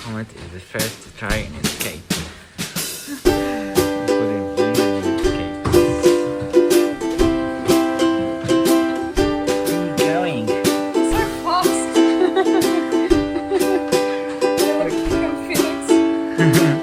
Comet is the first to try and escape. Going. So fast. Like Phoenix.